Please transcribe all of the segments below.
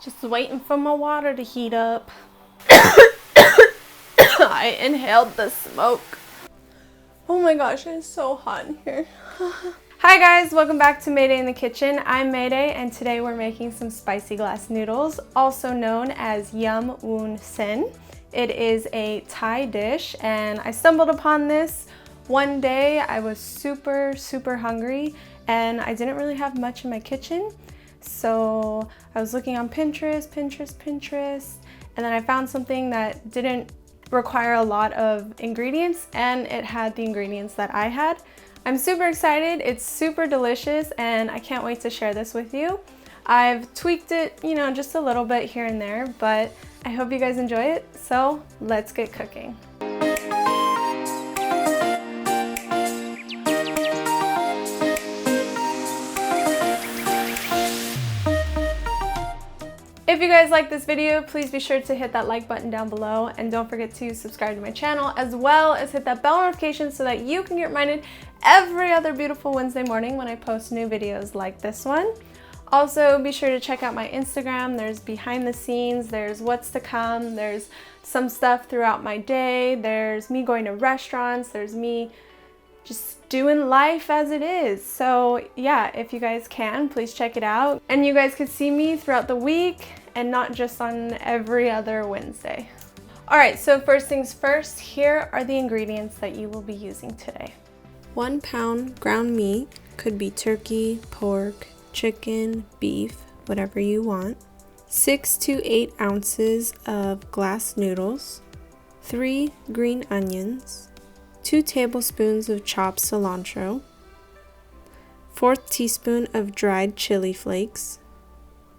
Just waiting for my water to heat up. I inhaled the smoke. Oh my gosh, it's so hot in here. Hi guys, welcome back to Maedae in the Kitchen. I'm Maedae and today we're making some spicy glass noodles, also known as Yum Woon Sen. It is a Thai dish and I stumbled upon this one day. I was super hungry and I didn't really have much in my kitchen. So I was looking on Pinterest, and then I found something that didn't require a lot of ingredients and it had the ingredients that I had. I'm super excited, it's super delicious and I can't wait to share this with you. I've tweaked it, just a little bit here and there, but I hope you guys enjoy it, so let's get cooking. If you guys like this video, please be sure to hit that like button down below and don't forget to subscribe to my channel as well as hit that bell notification so that you can get reminded every other beautiful Wednesday morning when I post new videos like this one. Also, be sure to check out my Instagram. There's behind the scenes, there's what's to come, there's some stuff throughout my day, there's me going to restaurants, there's me just doing life as it is. So yeah, if you guys can, please check it out. And you guys can see me throughout the week and not just on every other Wednesday. All right, so first things first, here are the ingredients that you will be using today. 1 pound ground meat, could be turkey, pork, chicken, beef, whatever you want. 6 to 8 ounces of glass noodles, 3 green onions, 2 tablespoons of chopped cilantro, 1/4 teaspoon of dried chili flakes,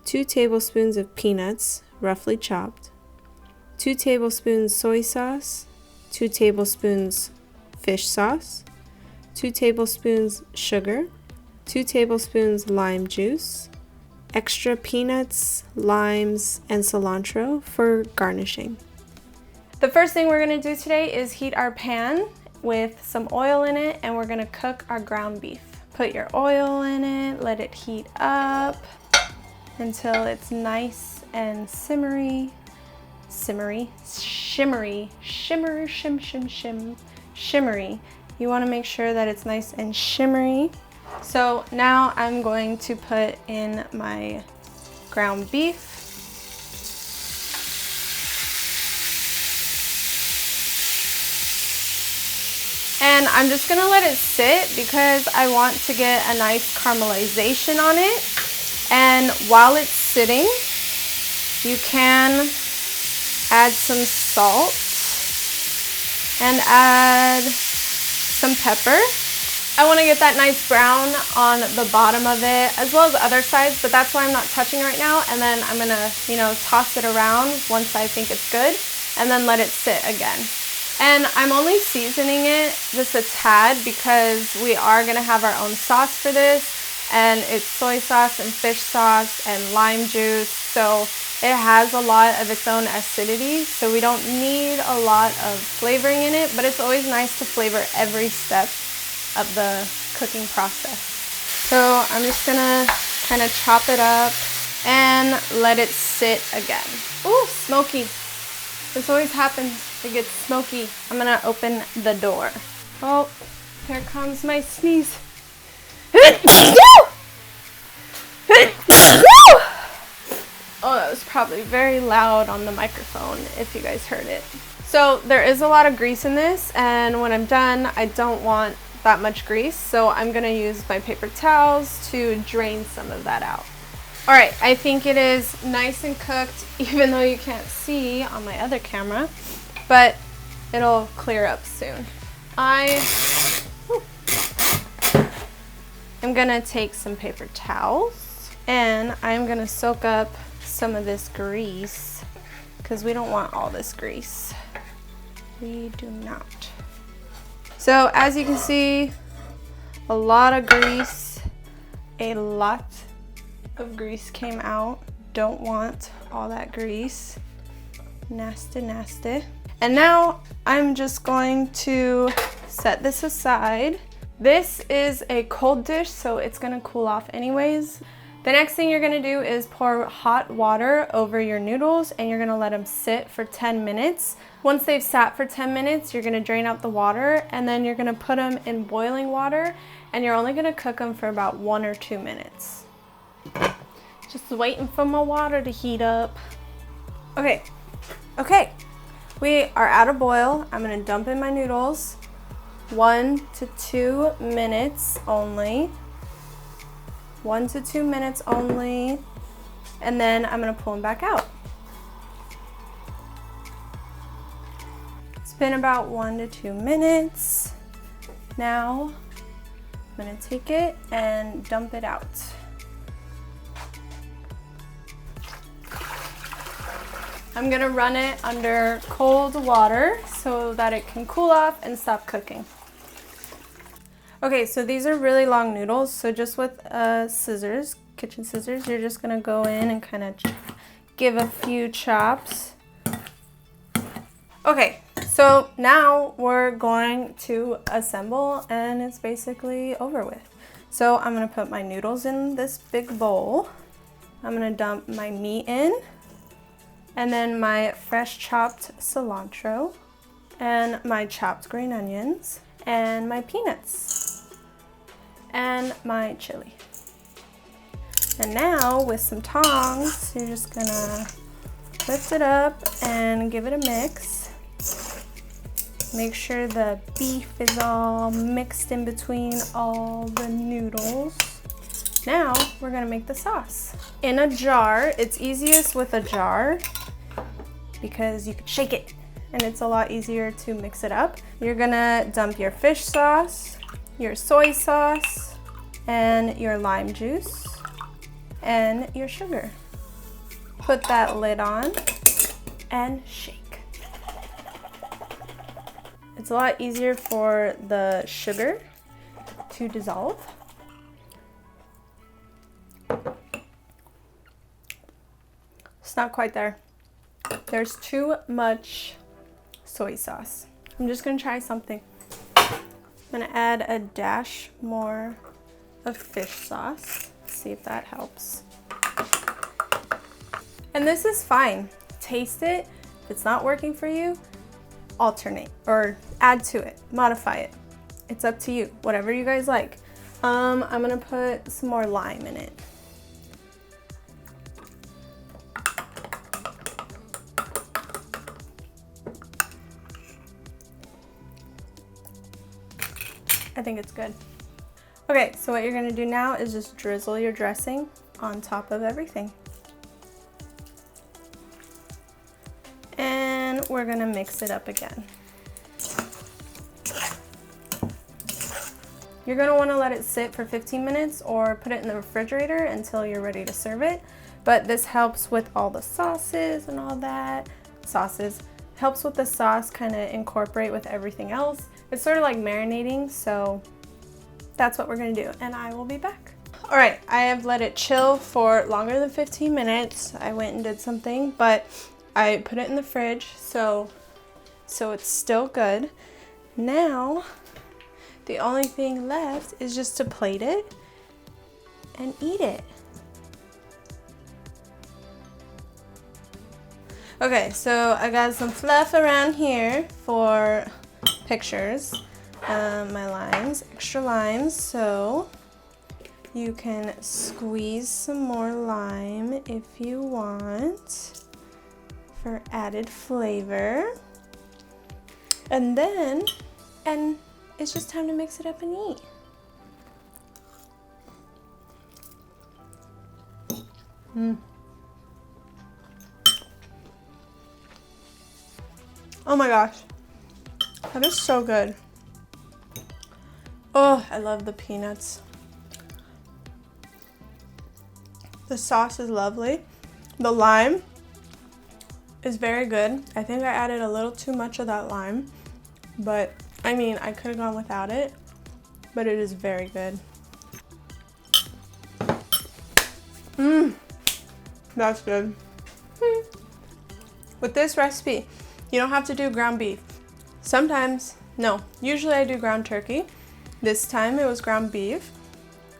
2 tablespoons of peanuts, roughly chopped, 2 tablespoons soy sauce, 2 tablespoons fish sauce, 2 tablespoons sugar, 2 tablespoons lime juice, extra peanuts, limes, and cilantro for garnishing. The first thing we're gonna do today is heat our pan with some oil in it and we're gonna cook our ground beef. Put your oil in it, let it heat up until it's nice and shimmery. You wanna make sure that it's nice and shimmery. So now I'm going to put in my ground beef. And I'm just gonna let it sit because I want to get a nice caramelization on it. And while it's sitting, you can add some salt and add some pepper. I wanna get that nice brown on the bottom of it as well as the other sides, but that's why I'm not touching right now. And then I'm gonna, toss it around once I think it's good and then let it sit again. And I'm only seasoning it just a tad because we are gonna have our own sauce for this, and it's soy sauce and fish sauce and lime juice, so it has a lot of its own acidity, so we don't need a lot of flavoring in it, but it's always nice to flavor every step of the cooking process. So I'm just gonna kind of chop it up and let it sit again. Ooh, smoky. This always happens. It gets smoky. I'm gonna open the door. Oh, here comes my sneeze. Oh, that was probably very loud on the microphone if you guys heard it. So there is a lot of grease in this, and when I'm done, I don't want that much grease, so I'm gonna use my paper towels to drain some of that out. All right, I think it is nice and cooked, even though you can't see on my other camera, but it'll clear up soon. I'm gonna take some paper towels and I'm gonna soak up some of this grease because we don't want all this grease. We do not. So as you can see, a lot of grease, came out. Don't want all that grease. Nasty, nasty. And now I'm just going to set this aside. This is a cold dish, so it's gonna cool off anyways. The next thing you're gonna do is pour hot water over your noodles and you're gonna let them sit for 10 minutes. Once they've sat for 10 minutes, you're gonna drain out the water and then you're gonna put them in boiling water and you're only gonna cook them for about 1 or 2 minutes. Just waiting for my water to heat up. Okay, we are at a boil. I'm gonna dump in my noodles. 1 to 2 minutes only. 1 to 2 minutes only. And then I'm gonna pull them back out. It's been about 1 to 2 minutes. Now, I'm gonna take it and dump it out. I'm gonna run it under cold water so that it can cool off and stop cooking. Okay, so these are really long noodles, so just with scissors, kitchen scissors, you're just gonna go in and kind of give a few chops. Okay, so now we're going to assemble and it's basically over with. So I'm gonna put my noodles in this big bowl. I'm gonna dump my meat in, and then my fresh chopped cilantro, and my chopped green onions, and my peanuts, and my chili. And now with some tongs, you're just gonna lift it up and give it a mix. Make sure the beef is all mixed in between all the noodles. Now we're gonna make the sauce. In a jar, it's easiest with a jar because you can shake it and it's a lot easier to mix it up. You're gonna dump your fish sauce, your soy sauce, and your lime juice, and your sugar. Put that lid on and shake. It's a lot easier for the sugar to dissolve. It's not quite there. There's too much soy sauce. I'm just gonna try something. I'm gonna add a dash more of fish sauce. See if that helps. And this is fine. Taste it. If it's not working for you, alternate or add to it, modify it. It's up to you, whatever you guys like. I'm gonna put some more lime in it. I think it's good. Okay, so what you're gonna do now is just drizzle your dressing on top of everything. And we're gonna mix it up again. You're gonna wanna let it sit for 15 minutes or put it in the refrigerator until you're ready to serve it. But this helps with all the sauces and all that. Helps with the sauce kind of incorporate with everything else. It's sort of like marinating, so that's what we're gonna do, and I will be back. All right, I have let it chill for longer than 15 minutes. I went and did something, but I put it in the fridge, so it's still good. Now, the only thing left is just to plate it and eat it. Okay, so I got some fluff around here for pictures. My limes, extra limes, so you can squeeze some more lime if you want for added flavor. And it's just time to mix it up and eat. Oh my gosh, that is so good. Oh, I love the peanuts. The sauce is lovely. The lime is very good. I think I added a little too much of that lime, but I mean, I could have gone without it, but it is very good. That's good. With this recipe, you don't have to do ground beef. Sometimes, no, usually I do ground turkey. This time it was ground beef.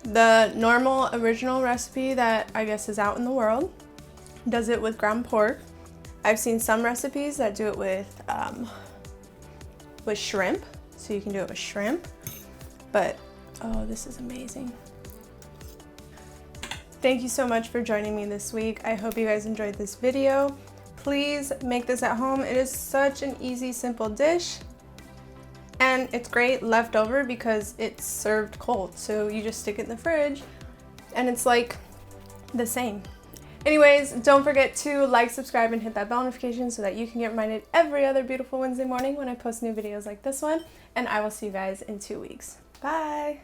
The normal original recipe that I guess is out in the world does it with ground pork. I've seen some recipes that do it with shrimp, so you can do it with shrimp. But oh, this is amazing. Thank you so much for joining me this week. I hope you guys enjoyed this video. Please make this at home. It is such an easy, simple dish. And it's great leftover because it's served cold. So you just stick it in the fridge and it's like the same. Anyways, don't forget to like, subscribe, and hit that bell notification so that you can get reminded every other beautiful Wednesday morning when I post new videos like this one. And I will see you guys in 2 weeks. Bye.